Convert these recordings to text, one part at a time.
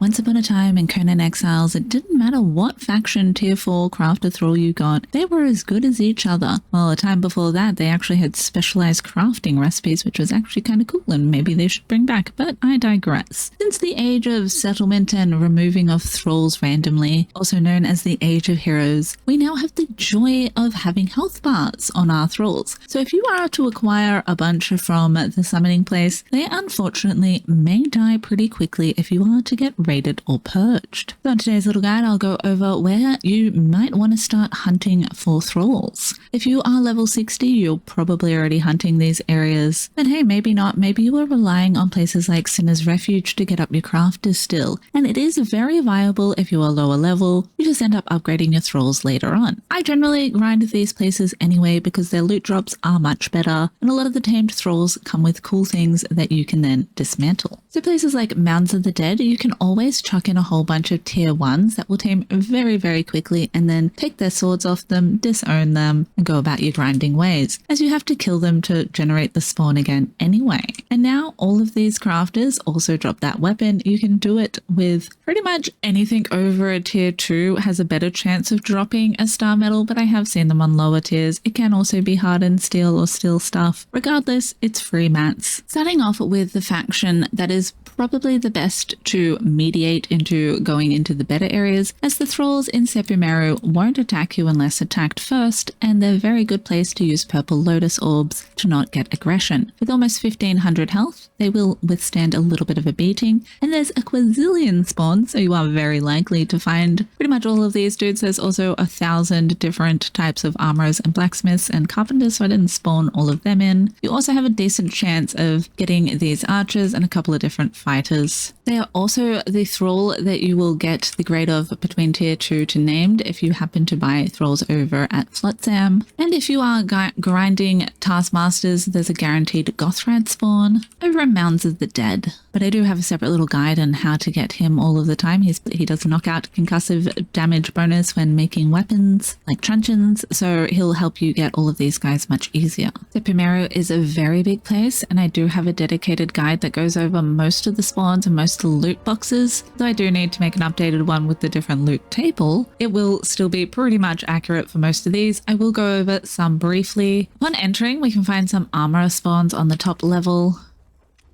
Once upon a time in Conan Exiles, it didn't matter what faction tier 4 crafter thrall you got, they were as good as each other. Well, a time before that, they actually had specialized crafting recipes, which was actually kind of cool and maybe they should bring back, but I digress. Since the age of settlement and removing of thralls randomly, also known as the Age of Heroes, we now have the joy of having health bars on our thralls. So if you are to acquire a bunch from the summoning place, they unfortunately may die pretty quickly if you are to get raided or purged. So in today's little guide, I'll go over where you might want to start hunting for thralls. If you are level 60, you're probably already hunting these areas, but hey, maybe not. Maybe you are relying on places like Sinner's Refuge to get up your crafters still, and it is very viable if you are lower level. You just end up upgrading your thralls later on. I generally grind these places anyway because their loot drops are much better, and a lot of the tamed thralls come with cool things that you can then dismantle. So places like Mounds of the Dead, you can always chuck in a whole bunch of tier 1s that will tame very quickly and then take their swords off them, disown them, and go about your grinding ways, as you have to kill them to generate the spawn again anyway. And now all of these crafters also drop that weapon. You can do it with pretty much anything over a tier 2 has a better chance of dropping a star medal, but I have seen them on lower tiers. It can also be hardened steel or steel stuff. Regardless, it's free mats. Starting off with the faction that is probably the best to mediate into going into the better areas, as the thralls in Sepermeru won't attack you unless attacked first, and they're a very good place to use purple lotus orbs to not get aggression. With almost 1500 health, they will withstand a little bit of a beating, and there's a quadrillion spawns, so you are very likely to find pretty much all of these dudes. There's also 1,000 different types of armorers and blacksmiths and carpenters, so I didn't spawn all of them in. You also have a decent chance of getting these archers and a couple of different fighters. They are also the thrall that you will get the grade of between tier 2 to named if you happen to buy thralls over at Flotsam. And if you are grinding taskmasters, there's a guaranteed Gothrad spawn over in Mounds of the Dead. But I do have a separate little guide on how to get him all of the time. He does knock out concussive damage bonus when making weapons like truncheons, so he'll help you get all of these guys much easier. Sepermeru is a very big place, and I do have a dedicated guide that goes over most of the spawns and most of the loot boxes. Though I do need to make an updated one with the different loot table, it will still be pretty much accurate for most of these. I will go over some briefly. Upon entering, we can find some armor spawns on the top level.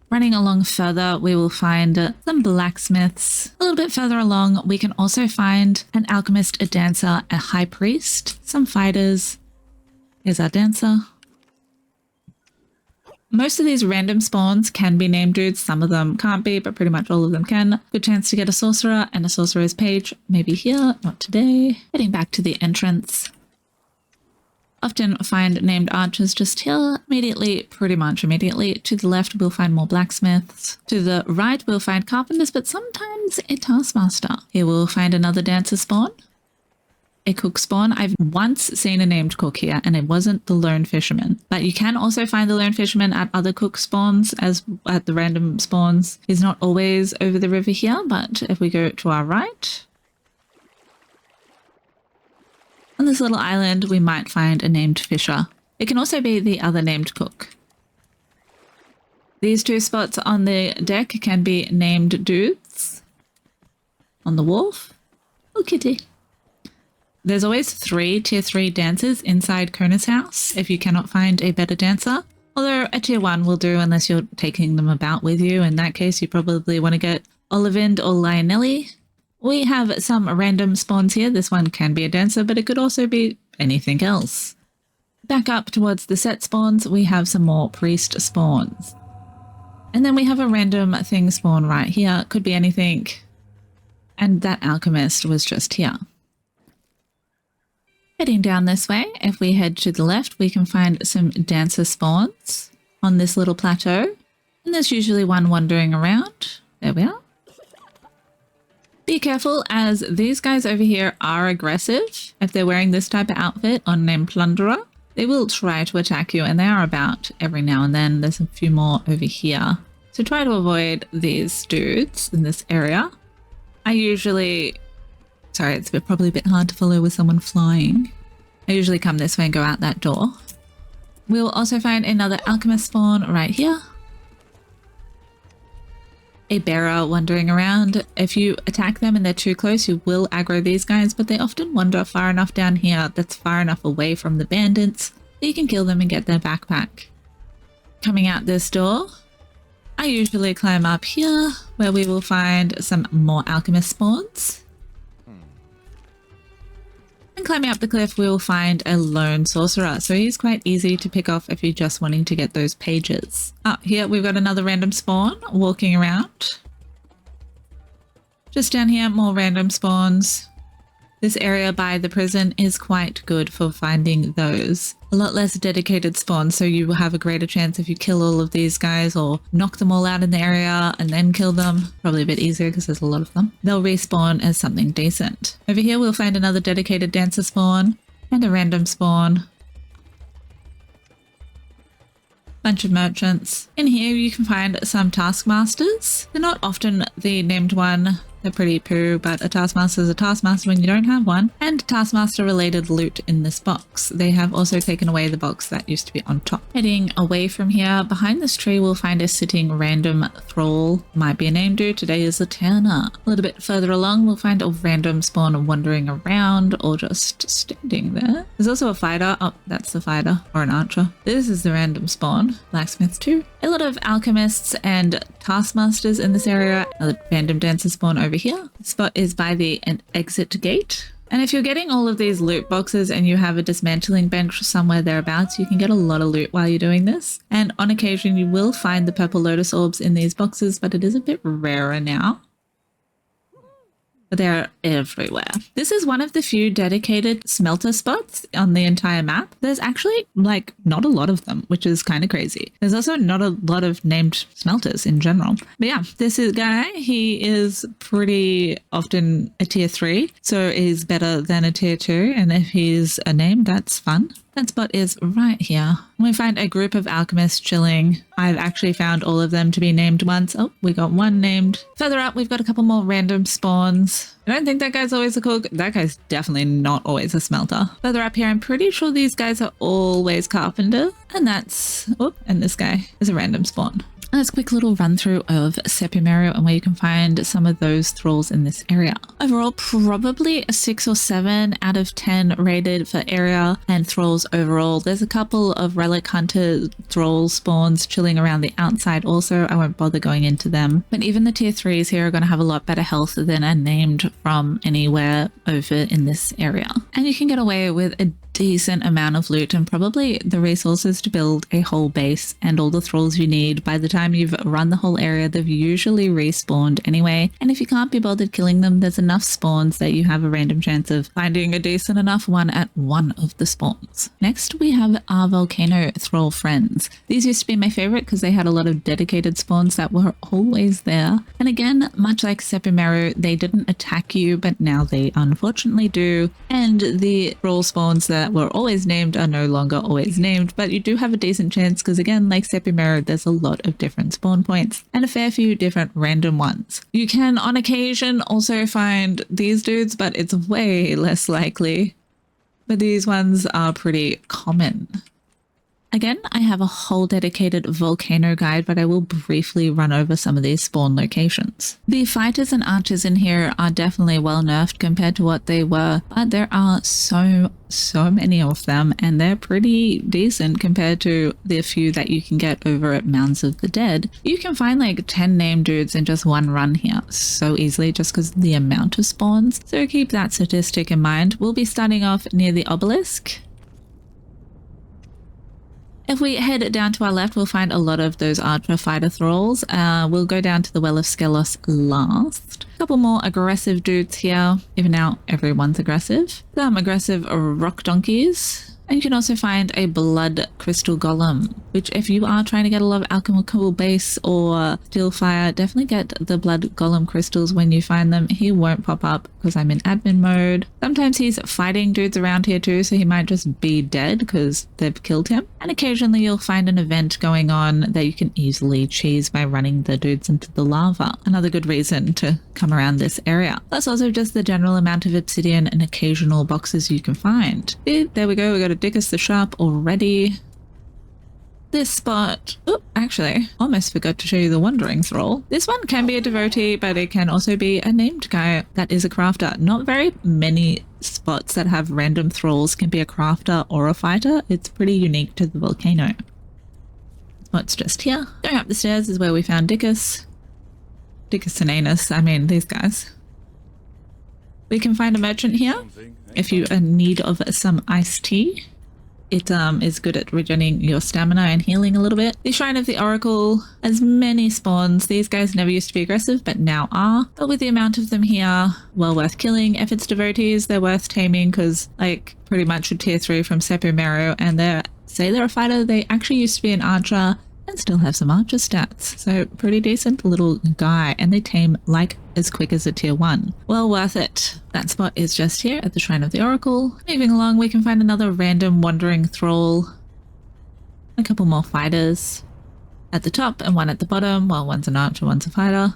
Running along further, we will find some blacksmiths. A little bit further along, we can also find an alchemist, a dancer, a high priest, some fighters. Here's our dancer. Most of these random spawns can be named dudes. Some of them can't be, but pretty much all of them can. Good chance to get a sorcerer and a sorcerer's page. Maybe here, not today. Heading back to the entrance. Often find named archers just here, pretty much immediately. To the left, we'll find more blacksmiths. To the right, we'll find carpenters, but sometimes a taskmaster. Here we'll find another dancer spawn, a cook spawn. I've once seen a named cook here, and it wasn't the lone fisherman. But you can also find the lone fisherman at other cook spawns, as at the random spawns. He's not always over the river here, but if we go to our right, on this little island, we might find a named fisher. It can also be the other named cook. These two spots on the deck can be named dudes. On the wharf, oh kitty. There's always 3 tier 3 dancers inside Conan's house if you cannot find a better dancer. Although a tier 1 will do unless you're taking them about with you. In that case, you probably want to get Olivind or Lionelli. We have some random spawns here. This one can be a dancer, but it could also be anything else. Back up towards the set spawns, we have some more priest spawns. And then we have a random thing spawn right here. Could be anything. And that alchemist was just here. Heading down this way, if we head to the left, we can find some dancer spawns on this little plateau. And there's usually one wandering around. There we are. Be careful, as these guys over here are aggressive. If they're wearing this type of outfit on named Plunderer, they will try to attack you, and they are about every now and then. There's a few more over here. So try to avoid these dudes in this area. Sorry, it's probably a bit hard to follow with someone flying. I usually come this way and go out that door. We'll also find another alchemist spawn right here. a bearer wandering around. If you attack them and they're too close, you will aggro these guys, but they often wander far enough down here that's far enough away from the bandits that you can kill them and get their backpack. Coming out this door, I usually climb up here where we will find some more alchemist spawns. And climbing up the cliff, we will find a lone sorcerer. So he's quite easy to pick off if you're just wanting to get those pages. Here we've got another random spawn walking around. Just down here, more random spawns. This area by the prison is quite good for finding those. A lot less dedicated spawns, so you will have a greater chance if you kill all of these guys or knock them all out in the area and then kill them. Probably a bit easier because there's a lot of them. They'll respawn as something decent. Over here we'll find another dedicated dancer spawn and a random spawn. Bunch of merchants. In here you can find some taskmasters. They're not often the named one. They're pretty poo, but a taskmaster is a taskmaster when you don't have one. And taskmaster related loot in this box. They have also taken away the box that used to be on top. Heading away from here, behind this tree we'll find a sitting random thrall. Might be a name dude, today is a Turner. A little bit further along we'll find a random spawn wandering around or just standing there. There's also a fighter. Oh, that's the fighter, or an archer. This is the random spawn. Blacksmith too. A lot of alchemists and taskmasters in this area. Another random dancer spawn over here. The spot is by the exit gate. And if you're getting all of these loot boxes and you have a dismantling bench somewhere thereabouts, you can get a lot of loot while you're doing this. And on occasion you will find the purple lotus orbs in these boxes, but it is a bit rarer now. But they're everywhere. This is one of the few dedicated smelter spots on the entire map. There's actually like not a lot of them, which is kind of crazy. There's also not a lot of named smelters in general. But yeah, this is guy. He is pretty often a tier 3, so he's better than a tier 2. And if he's a name, that's fun. That spot is right here. We find a group of alchemists chilling. I've actually found all of them to be named once. Oh, we got one named. Further up, we've got a couple more random spawns. I don't think that guy's always a cook. That guy's definitely not always a smelter. Further up here, I'm pretty sure these guys are always carpenter. And that's, oh, and this guy is a random spawn. And let's quick little run through of Sepermeru and where you can find some of those thralls in this area. Overall, probably a 6 or 7 out of 10 rated for area and thralls overall. There's a couple of relic hunter thrall spawns chilling around the outside also. I won't bother going into them. But even the tier 3s here are going to have a lot better health than are named from anywhere over in this area. And you can get away with a decent amount of loot and probably the resources to build a whole base and all the thralls you need. By the time you've run the whole area, they've usually respawned anyway, and if you can't be bothered killing them, there's enough spawns that you have a random chance of finding a decent enough one at one of the spawns. Next we have our volcano thrall friends. These used to be my favorite because they had a lot of dedicated spawns that were always there, and again, much like Sepermeru, they didn't attack you, but now they unfortunately do, and the thrall spawns that were always named are no longer always named, but you do have a decent chance because again, like Sepermeru, there's a lot of different spawn points and a fair few different random ones. You can on occasion also find these dudes, but it's way less likely. But these ones are pretty common. Again, I have a whole dedicated volcano guide, but I will briefly run over some of these spawn locations. The fighters and archers in here are definitely well nerfed compared to what they were, but there are so many of them and they're pretty decent compared to the few that you can get over at Mounds of the Dead. You can find like 10 named dudes in just one run here so easily just because of the amount of spawns. So keep that statistic in mind. We'll be starting off near the obelisk. If we head down to our left, we'll find a lot of those archer fighter thralls. We'll go down to the Well of Skelos last. A couple more aggressive dudes here. Even now, everyone's aggressive. Some aggressive rock donkeys. And you can also find a blood crystal golem, which if you are trying to get a lot of alchemical base or steel fire, definitely get the blood golem crystals when you find them. He won't pop up because I'm in admin mode. Sometimes he's fighting dudes around here too, so he might just be dead because they've killed him. And occasionally you'll find an event going on that you can easily cheese by running the dudes into the lava. Another good reason to come around this area. Plus also just the general amount of obsidian and occasional boxes you can find. There we go, we got a Dickus the Sharp already. this spot. Oh, actually, almost forgot to show you the Wandering Thrall. This one can be a devotee, but it can also be a named guy that is a crafter. Not very many spots that have random thralls can be a crafter or a fighter. It's pretty unique to the volcano. Spot's just here. Going up the stairs is where we found Dickus. Dickus and Anus, I mean these guys. We can find a merchant here if you are in need of some iced tea. It is good at regenerating your stamina and healing a little bit. The Shrine of the Oracle has many spawns. These guys never used to be aggressive, but now are. But with the amount of them here, well worth killing. If it's devotees, they're worth taming because, like, pretty much a tier 3 from Sepermeru, and they're a fighter. They actually used to be an archer and still have some archer stats. So pretty decent little guy, and they tame like as quick as a tier 1. Well worth it. That spot is just here at the Shrine of the Oracle. Moving along, we can find another random wandering thrall. A couple more fighters at the top and one at the bottom. Well, one's an archer, one's a fighter.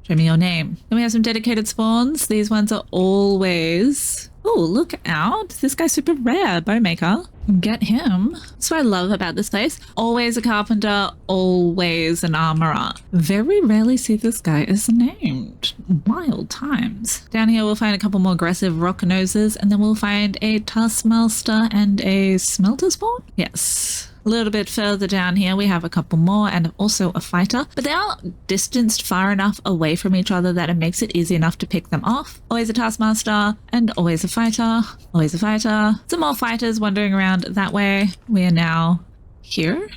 Show me your name. Then we have some dedicated spawns. These ones are always... Oh, look out. This guy's super rare. Bowmaker. Get him. That's what I love about this place. Always a carpenter, always an armorer. Very rarely see this guy is named. Wild times. Down here we'll find a couple more aggressive rock noses, and then we'll find a taskmaster and a smelter spawn. Yes. A little bit further down here we have a couple more and also a fighter, but they are distanced far enough away from each other that it makes it easy enough to pick them off. Always a taskmaster and always a fighter, always a fighter. Some more fighters wandering around that way. We are now here.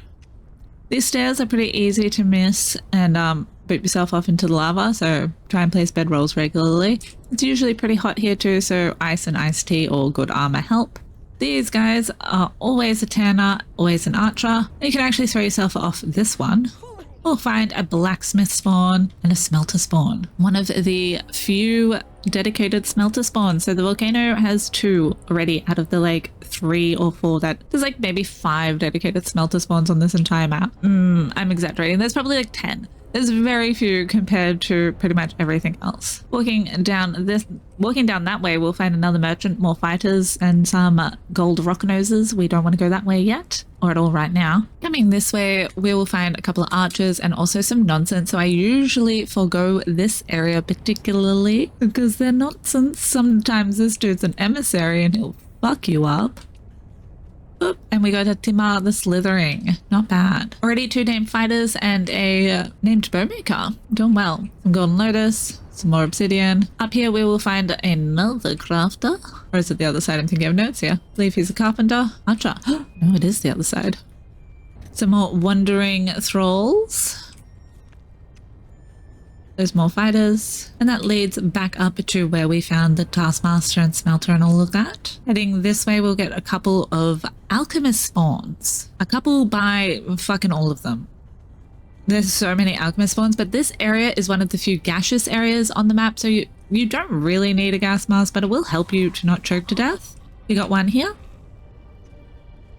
These stairs are pretty easy to miss and boot yourself off into the lava, so try and place bedrolls regularly. It's usually pretty hot here too, so ice and iced tea or good armor help. These guys are always a tanner, always an archer. You can actually throw yourself off this one. We'll find a blacksmith spawn and a smelter spawn. One of the few dedicated smelter spawns. So the volcano has 2 already out of the like 3 or 4 there's like maybe 5 dedicated smelter spawns on this entire map. I'm exaggerating. There's probably like 10. There's very few compared to pretty much everything else. Walking down that way, we'll find another merchant, more fighters, and some gold rock noses. We don't want to go that way yet, or at all right now. Coming this way, we will find a couple of archers and also some nonsense. So I usually forego this area particularly because they're nonsense. Sometimes this dude's an emissary and he'll fuck you up. Oop, and we got a Timar the Slithering. Not bad. Already 2 named fighters and a named bowmaker. Doing well. Some golden lotus, some more obsidian. Up here we will find another crafter. Or is it the other side? I'm thinking of notes here. I believe he's a carpenter. Archer. No, it is the other side. Some more wandering thralls. There's more fighters, and that leads back up to where we found the taskmaster and smelter and all of that. Heading this way, we'll get a couple of alchemist spawns. A couple by fucking all of them. There's so many alchemist spawns, but this area is one of the few gaseous areas on the map, so you don't really need a gas mask, but it will help you to not choke to death. We got one here.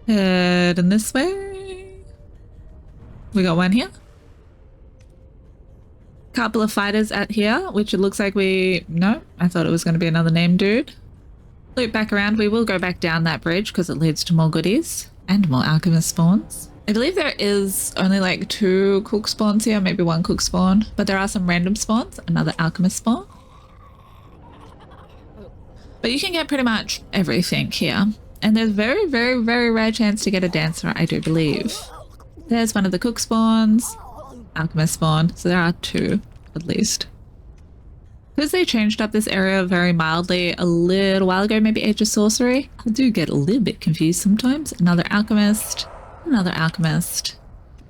Heading this way. We got one here. Couple of fighters at here, which it looks like no, I thought it was going to be another named dude. Loop back around. We will go back down that bridge because it leads to more goodies and more alchemist spawns. I believe there is only like 2 cook spawns here, maybe 1 cook spawn, but there are some random spawns. Another alchemist spawn. But you can get pretty much everything here, and there's very, very, very rare chance to get a dancer, I do believe. There's one of the cook spawns. Alchemist spawn, so there are 2 at least. Because they changed up this area very mildly a little while ago, maybe Age of Sorcery, I do get a little bit confused sometimes. Another alchemist, another alchemist.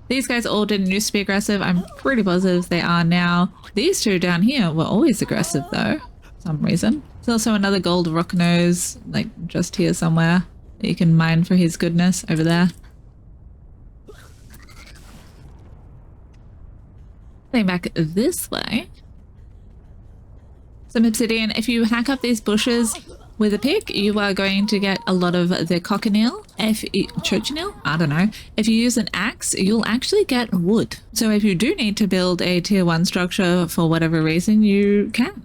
These guys all didn't used to be aggressive. I'm pretty positive they are now. These 2 down here were always aggressive though, for some reason. There's also another gold rock nose, like just here somewhere, that you can mine for his goodness over there. Going back this way. Some obsidian. If you hack up these bushes with a pick, you are going to get a lot of the cochineal. Cochineal? I don't know. If you use an axe, you'll actually get wood. So if you do need to build a tier 1 structure for whatever reason, you can.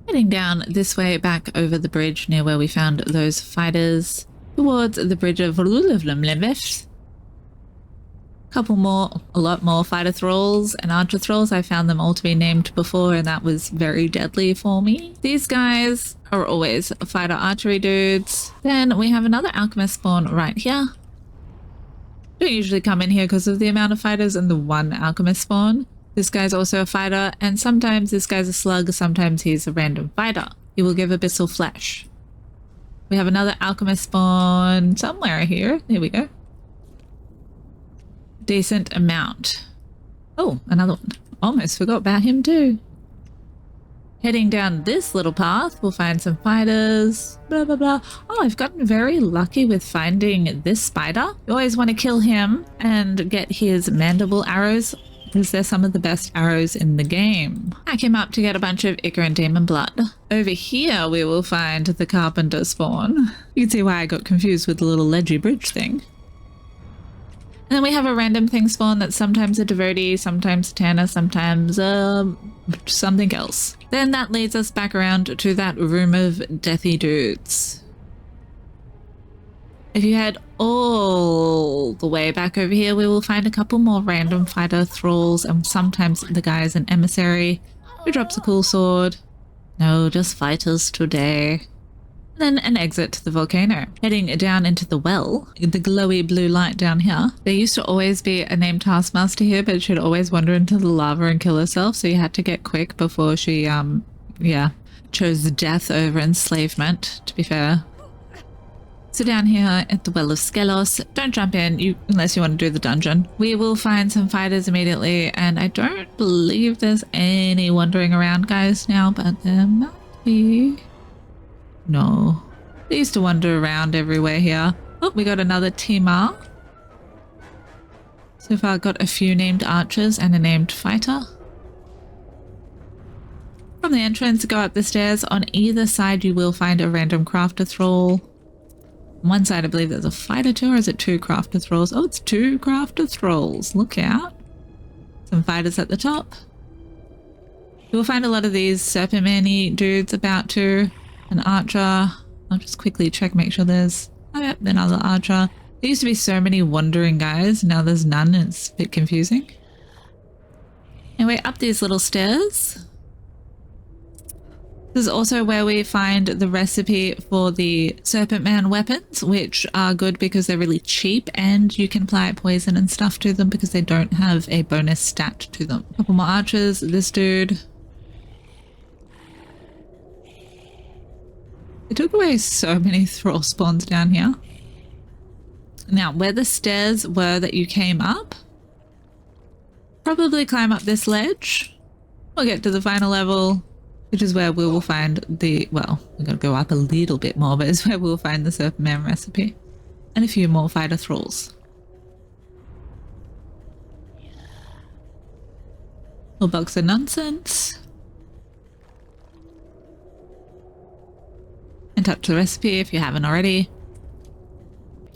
Heading down this way back over the bridge near where we found those fighters towards the bridge of Couple more, a lot more fighter thralls and archer thralls. I found them all to be named before, and that was very deadly for me. These guys are always fighter archery dudes. Then we have another alchemist spawn right here. Don't usually come in here because of the amount of fighters and the one alchemist spawn. This guy's also a fighter, and sometimes this guy's a slug, sometimes he's a random fighter. He will give abyssal flesh. We have another alchemist spawn somewhere here. Here we go. Decent amount. Oh, another one. Almost forgot about him too. Heading down this little path, we'll find some fighters. Blah, blah, blah. Oh, I've gotten very lucky with finding this spider. You always want to kill him and get his mandible arrows, because they're some of the best arrows in the game. Hack him up to get a bunch of ichor and demon blood. Over here, we will find the carpenter spawn. You can see why I got confused with the little ledgy bridge thing. And then we have a random thing spawn that's sometimes a devotee, sometimes a tanner, sometimes something else. Then that leads us back around to that room of deathy dudes. If you head all the way back over here, we will find a couple more random fighter thralls, and sometimes the guy is an emissary who drops a cool sword. No, just fighters today. Then an exit to the volcano. Heading down into the well, the glowy blue light down here. There used to always be a named taskmaster here, but she'd always wander into the lava and kill herself, so you had to get quick before she, chose death over enslavement, to be fair. So down here at the Well of Skelos, don't jump in unless you want to do the dungeon. We will find some fighters immediately, and I don't believe there's any wandering around guys now, but there might be. No. They used to wander around everywhere here. Oh, we got another Timar. So far got a few named archers and a named fighter. From the entrance, go up the stairs. On either side you will find a random crafter thrall. On one side I believe there's a fighter too, or is it two crafter thralls? Oh, it's two crafter thralls. Look out. Some fighters at the top. You'll find a lot of these Sepermeru dudes about too. An archer. I'll just quickly check, make sure there's... Oh, yep, another archer. There used to be so many wandering guys. Now there's none. It's a bit confusing. Anyway, up these little stairs. This is also where we find the recipe for the Serpent Man weapons, which are good because they're really cheap and you can apply poison and stuff to them because they don't have a bonus stat to them. A couple more archers. This dude... They took away so many thrall spawns down here. Now, where the stairs were that you came up, probably climb up this ledge. We'll get to the final level, which is where we will find the, well, we're going to go up a little bit more, but it's where we'll find the Sepermeru recipe and a few more fighter thralls. Little box of nonsense. And touch the recipe if you haven't already.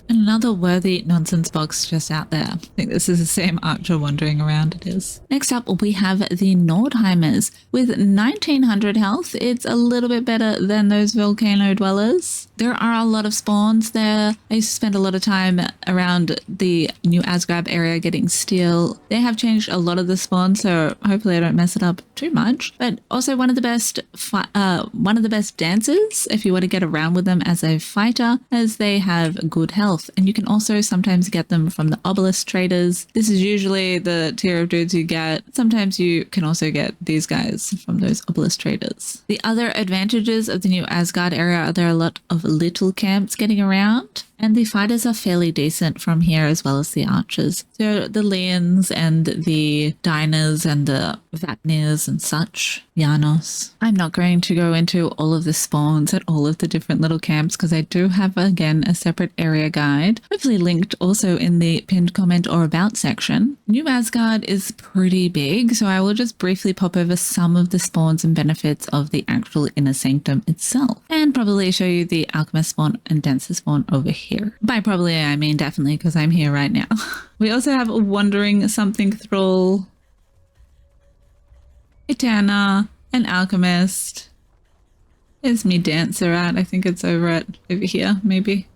And another worthy nonsense box just out there. I think this is the same archer wandering around. It is. Next up, we have the Nordheimers. With 1900 health, it's a little bit better than those volcano dwellers. There are a lot of spawns there. I used to spend a lot of time around the new Asgard area getting steel. They have changed a lot of the spawns, so hopefully I don't mess it up too much. But also one of the best dancers if you want to get around with them as a fighter, as they have good health. And you can also sometimes get them from the obelisk traders. This is usually the tier of dudes you get. Sometimes you can also get these guys from those obelisk traders. The other advantages of the new Asgard area are there are a lot of little camps getting around. And the fighters are fairly decent from here as well as the archers. So the Leons and the Diners and the Vapnirs and such. Janos. I'm not going to go into all of the spawns at all of the different little camps because I do have, again, a separate area guide. Hopefully linked also in the pinned comment or about section. New Asgard is pretty big, so I will just briefly pop over some of the spawns and benefits of the actual inner sanctum itself. And probably show you the alchemist spawn and dancer spawn over here. By probably I mean definitely because I'm here right now. We also have a wandering something thrall, Eterna, an alchemist. There's me dancer at. I think it's over here maybe.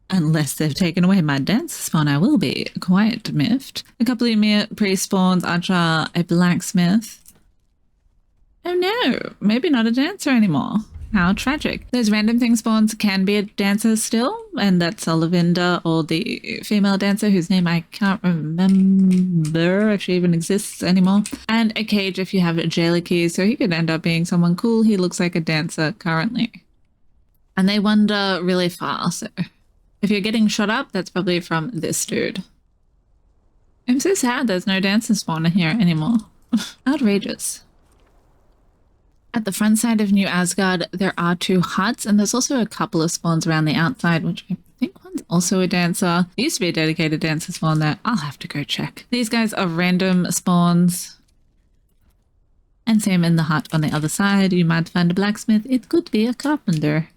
Unless they've taken away my dancer spawn, I will be quite miffed. A couple of mere priest spawns, archer, a blacksmith. Oh no, maybe not a dancer anymore. How tragic. Those random thing spawns can be a dancer still, and that's Ollivander, or the female dancer whose name I can't remember if she even exists anymore. And a cage if you have a jailer key, so he could end up being someone cool. He looks like a dancer currently. And they wander really far, so if you're getting shot up, that's probably from this dude. I'm so sad there's no dancer spawner here anymore. Outrageous. At the front side of New Asgard, there are 2 huts, and there's also a couple of spawns around the outside, which I think one's also a dancer. There used to be a dedicated dancer spawn there. I'll have to go check. These guys are random spawns. And same in the hut on the other side. You might find a blacksmith. It could be a carpenter.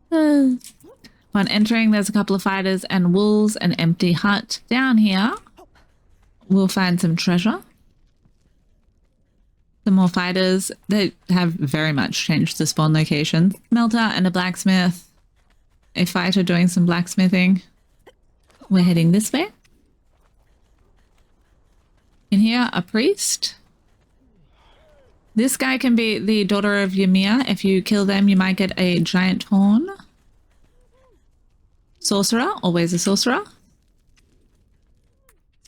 Upon entering, there's a couple of fighters and wolves, an empty hut. Down here, we'll find some treasure. Some more fighters. They have very much changed the spawn location. Smelter and a blacksmith. A fighter doing some blacksmithing. We're heading this way. In here, a priest. This guy can be the daughter of Ymir. If you kill them, you might get a giant horn. Sorcerer, always a sorcerer.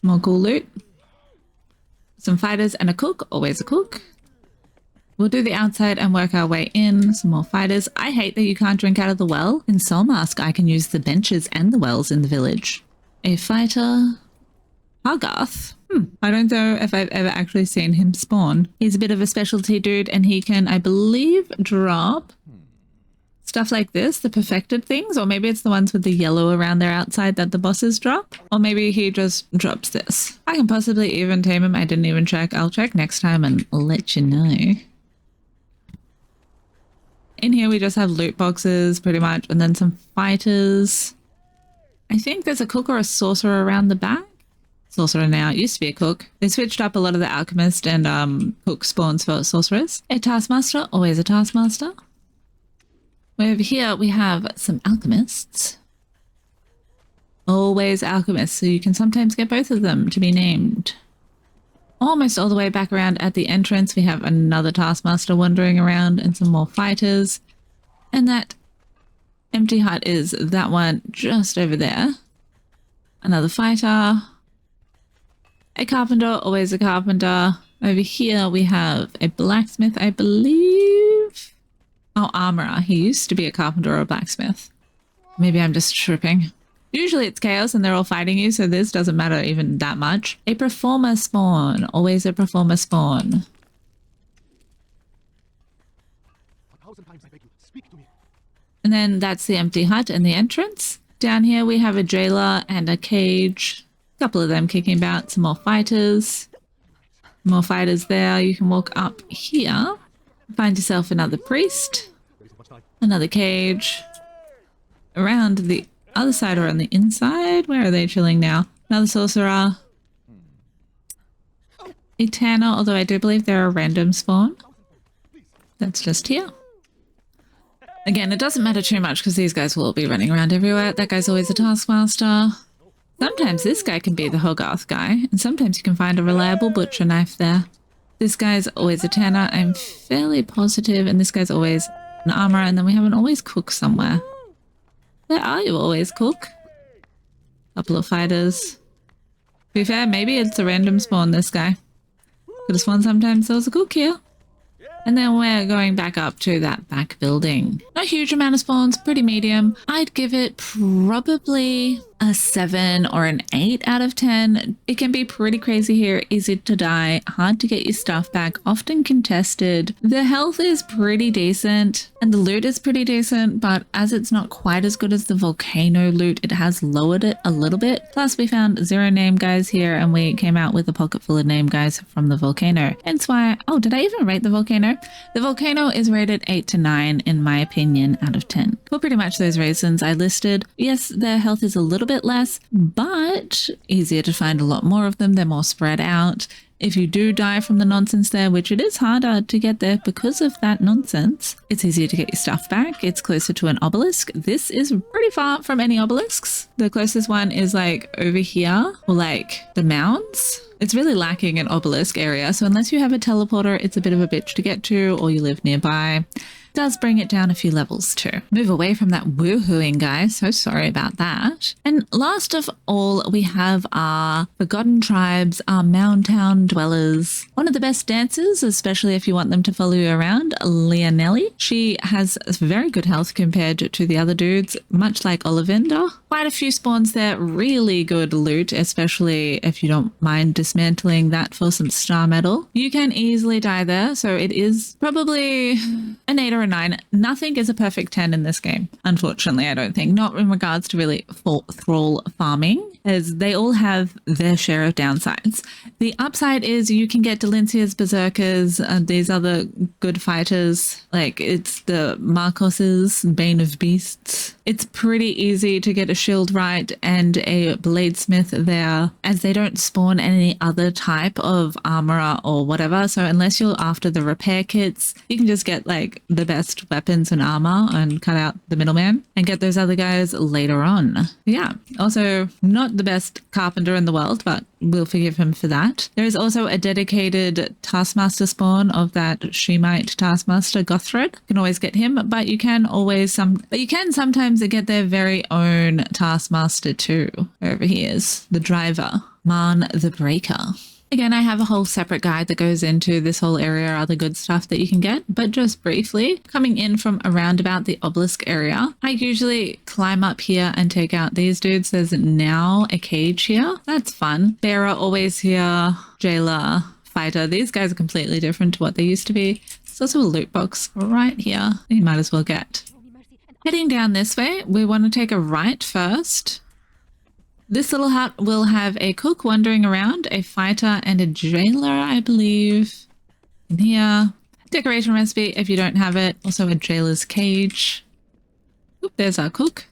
Some more cool loot. Some fighters and a cook, always a cook. We'll do the outside and work our way in. Some more fighters. I hate that you can't drink out of the well. In Soulmask, I can use the benches and the wells in the village. A fighter. Hargarth. I don't know if I've ever actually seen him spawn. He's a bit of a specialty dude, and he can, I believe, drop stuff like this, the perfected things, or maybe it's the ones with the yellow around their outside that the bosses drop, or maybe he just drops this. I can possibly even tame him. I didn't even check. I'll check next time and let you know. In here we just have loot boxes pretty much, and then some fighters. I think there's a cook or a sorcerer around the back. Sorcerer now. It used to be a cook. They switched up a lot of the alchemist and cook spawns for sorcerers. A taskmaster, always a taskmaster. Over here we have some alchemists. Always alchemists, so you can sometimes get both of them to be named. Almost all the way back around at the entrance we have another taskmaster wandering around and some more fighters. And that empty hut is that one just over there. Another fighter. A carpenter, always a carpenter. Over here we have a blacksmith, I believe. Oh, armorer. He used to be a carpenter or a blacksmith. Maybe I'm just tripping. Usually it's chaos and they're all fighting you, so this doesn't matter even that much. A performer spawn. Always a performer spawn. 1,000 times I beg you, speak to me. And then that's the empty hut and the entrance. Down here we have a jailer and a cage. A couple of them kicking about. Some more fighters. More fighters there. You can walk up here. Find yourself another priest. Another cage. Around the other side or on the inside? Where are they chilling now? Another sorcerer. A tanner, although I do believe they're a random spawn. That's just here. Again, it doesn't matter too much because these guys will all be running around everywhere. That guy's always a taskmaster. Sometimes this guy can be the Hogarth guy, and sometimes you can find a reliable butcher knife there. This guy's always a tanner, I'm fairly positive, and this guy's always an armorer, and then we have an always cook somewhere. Where are you, always cook? Couple of fighters. To be fair, maybe it's a random spawn, this guy. Could have sworn sometimes there was a cook here. And then we're going back up to that back building. Not a huge amount of spawns, pretty medium. I'd give it probably a 7 or an 8 out of 10. It can be pretty crazy here, easy to die, hard to get your stuff back, often contested. The health is pretty decent and the loot is pretty decent, but as it's not quite as good as the volcano loot, it has lowered it a little bit. Plus we found 0 name guys here and we came out with a pocket full of name guys from the volcano. Hence why, oh, did I even rate the volcano? The volcano is rated 8 to 9 in my opinion out of 10. For pretty much those reasons I listed. Yes, their health is a little bit less, but easier to find a lot more of them. They're more spread out. If you do die from the nonsense there, which it is harder to get there because of that nonsense, it's easier to get your stuff back. It's closer to an obelisk. This is pretty far from any obelisks. The closest one is like over here, or like the Mounds. It's really lacking an obelisk area, so unless you have a teleporter, it's a bit of a bitch to get to, or you live nearby. Does bring it down a few levels too. Move away from that woohooing, guys. So sorry about that. And last of all, we have our forgotten tribes, our Mound Town dwellers. One of the best dancers, especially if you want them to follow you around, Leonelli. She has very good health compared to the other dudes, much like Ollivander. Quite a few spawns there, really good loot, especially if you don't mind dismantling that for some star metal. You can easily die there, so it is probably an 8 or a 9. Nothing is a perfect 10 in this game, unfortunately. I don't think, not in regards to really thrall farming, as they all have their share of downsides. The upside is you can get Delincia's berserkers, these other good fighters, like it's the Marcos's Bane of Beasts. It's pretty easy to get a shield right and a bladesmith there, as they don't spawn any other type of armorer or whatever. So unless you're after the repair kits, you can just get like the best weapons and armor and cut out the middleman and get those other guys later on. Yeah, also not the best carpenter in the world, but we'll forgive him for that. There is also a dedicated taskmaster spawn of that Shemite taskmaster Gothred. You can always get him, but you can always sometimes get their very own taskmaster too. Over here is the driver, Marn the Breaker. Again, I have a whole separate guide that goes into this whole area, other good stuff that you can get, but just briefly, coming in from around about the obelisk area, I usually climb up here and take out these dudes. There's now a cage here. That's fun. Theyre always here, jailer, fighter. These guys are completely different to what they used to be. There's also a loot box right here that you might as well get. Heading down this way, we want to take a right first. This little hut will have a cook wandering around, a fighter, and a jailer, I believe. In here, decoration recipe if you don't have it. Also a jailer's cage. Oop, there's our cook.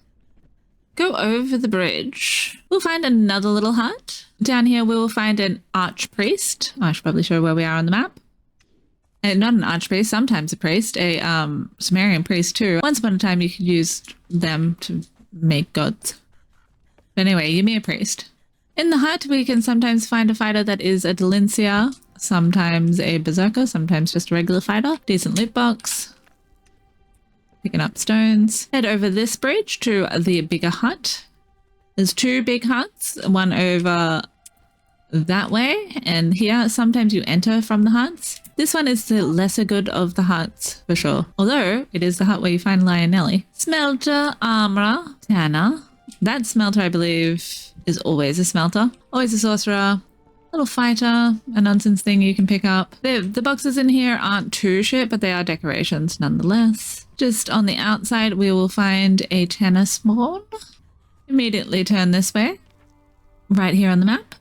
Go over the bridge. We'll find another little hut. Down here we will find an archpriest. I should probably show where we are on the map. And not an archpriest, sometimes a priest, a Sumerian priest too. Once upon a time you could use them to make gods. But anyway, you mean a priest. In the hut, we can sometimes find a fighter that is a Delincia, sometimes a berserker, sometimes just a regular fighter. Decent loot box. Picking up stones. Head over this bridge to the bigger hut. There's two big huts, one over that way and here. Sometimes you enter from the huts. This one is the lesser good of the huts for sure. Although it is the hut where you find Lionelli. Smelter, armorer, tanner. That smelter, I believe, is always a smelter. Always a sorcerer. Little fighter, a nonsense thing you can pick up. The boxes in here aren't too shit, but they are decorations nonetheless. Just on the outside, we will find a tanner spawn. Immediately turn this way. Right here on the map.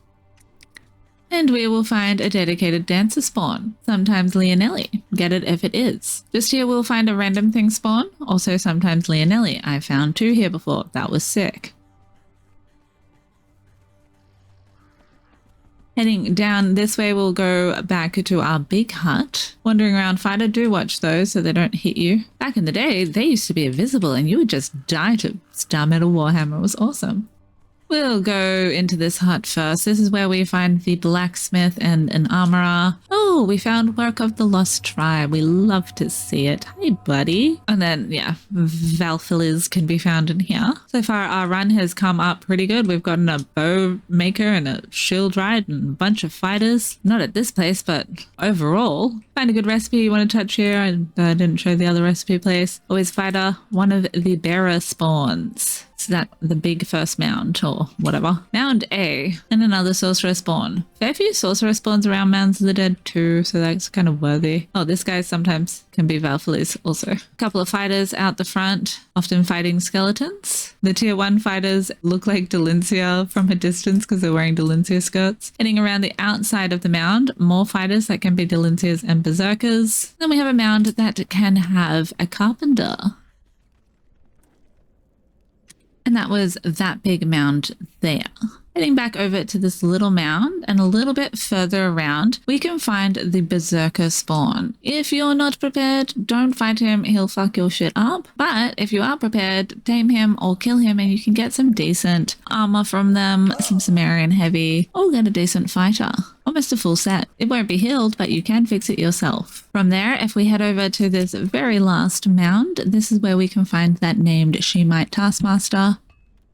And we will find a dedicated dancer spawn, sometimes Leonelli. Get it if it is. Just here we'll find a random thing spawn, also sometimes Leonelli. I found two here before. That was sick. Heading down this way, we'll go back to our big hut. Wandering around fighter, do watch those so they don't hit you. Back in the day, they used to be invisible and you would just die to Star Metal Warhammer. It was awesome. We'll go into this hut first. This is where we find the blacksmith and an armorer. Oh, we found work of the lost tribe. We love to see it. Hey, buddy. And then, yeah, Valfiliz can be found in here. So far, our run has come up pretty good. We've gotten a bow maker and a shield ride and a bunch of fighters. Not at this place, but overall. Find a good recipe you want to touch here. I didn't show the other recipe place. Always fighter, one of the bearer spawns. So that the big first mound or whatever. Mound A and another sorcerer spawn. Fair few sorcerer spawns around Mounds of the Dead too, so that's kind of worthy. Oh, this guy sometimes can be Valfiliz also. A couple of fighters out the front, often fighting skeletons. The tier 1 fighters look like Delincia from a distance because they're wearing Delincia skirts. Heading around the outside of the mound, more fighters that can be Delincias and berserkers. Then we have a mound that can have a carpenter. And that was that big mound there. Heading back over to this little mound and a little bit further around, we can find the Berserker spawn. If you're not prepared, don't fight him, he'll fuck your shit up. But if you are prepared, tame him or kill him and you can get some decent armor from them, some Sumerian heavy, or get a decent fighter. Almost a full set. It won't be healed, but you can fix it yourself. From there, if we head over to this very last mound, this is where we can find that named Shemite Taskmaster.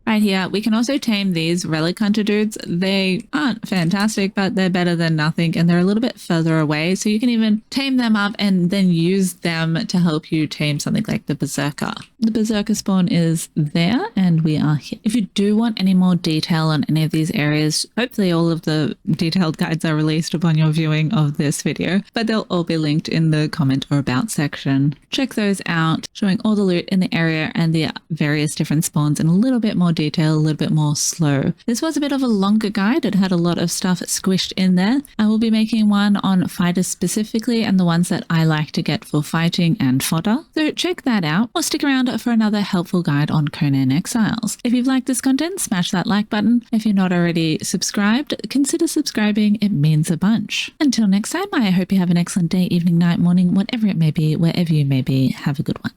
Right here, we can also tame these relic hunter dudes. They aren't fantastic, but they're better than nothing, and they're a little bit further away, so you can even tame them up and then use them to help you tame something like the Berserker. The Berserker spawn is there, and we are here. If you do want any more detail on any of these areas, hopefully all of the detailed guides are released upon your viewing of this video, but they'll all be linked in the comment or about section. Check those out, showing all the loot in the area and the various different spawns in a little bit more detail, a little bit more slow. This was a bit of a longer guide. It had a lot of stuff squished in there. I will be making one on fighters specifically and the ones that I like to get for fighting and fodder. So check that out or stick around for another helpful guide on Conan Exiles. If you've liked this content, smash that like button. If you're not already subscribed, consider subscribing. It means a bunch. Until next time, I hope you have an excellent day, evening, night, morning, whatever it may be, wherever you may be. Have a good one.